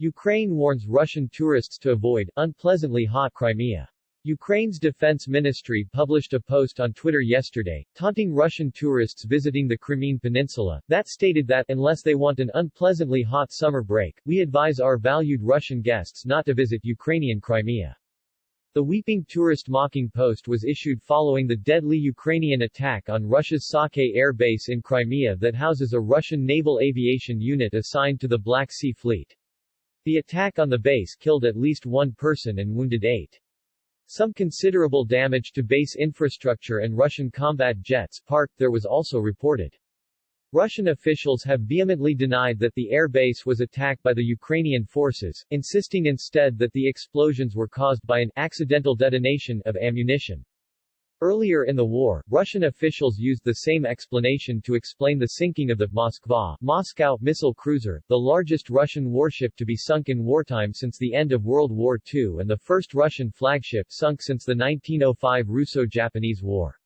Ukraine warns Russian tourists to avoid unpleasantly hot Crimea. Ukraine's defense ministry published a post on Twitter yesterday, taunting Russian tourists visiting the Crimean Peninsula, that stated that, unless they want an unpleasantly hot summer break, we advise our valued Russian guests not to visit Ukrainian Crimea. The Weeping Tourist mocking post was issued following the deadly Ukrainian attack on Russia's Sake air base in Crimea that houses a Russian naval aviation unit assigned to the Black Sea Fleet. The attack on the base killed at least one person and wounded 8. Some considerable damage to base infrastructure and Russian combat jets parked there was also reported. Russian officials have vehemently denied that the air base was attacked by the Ukrainian forces, insisting instead that the explosions were caused by an accidental detonation of ammunition. Earlier in the war, Russian officials used the same explanation to explain the sinking of the Moscow missile cruiser, the largest Russian warship to be sunk in wartime since the end of World War II and the first Russian flagship sunk since the 1905 Russo-Japanese War.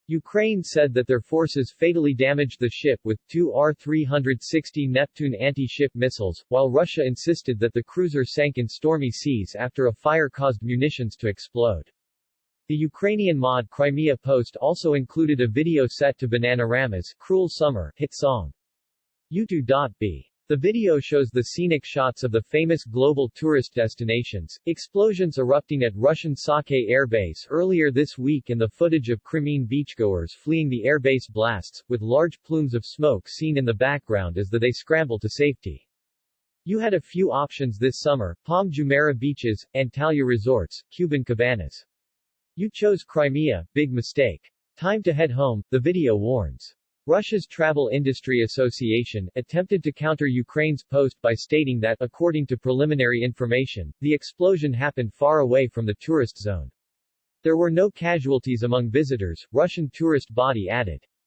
Ukraine said that their forces fatally damaged the ship with 2 R-360 Neptune anti-ship missiles, while Russia insisted that the cruiser sank in stormy seas after a fire caused munitions to explode. The Ukrainian mod Crimea post also included a video set to Bananarama's Cruel Summer hit song. U2.B. The video shows the scenic shots of the famous global tourist destinations, explosions erupting at Russian Sake air base earlier this week and the footage of Crimean beachgoers fleeing the air base blasts, with large plumes of smoke seen in the background as they scramble to safety. You had a few options this summer: Palm Jumeirah beaches, Antalya resorts, Cuban cabanas. You chose Crimea, big mistake. Time to head home, the video warns. Russia's Travel Industry Association attempted to counter Ukraine's post by stating that, according to preliminary information, the explosion happened far away from the tourist zone. There were no casualties among visitors, Russian tourist body added.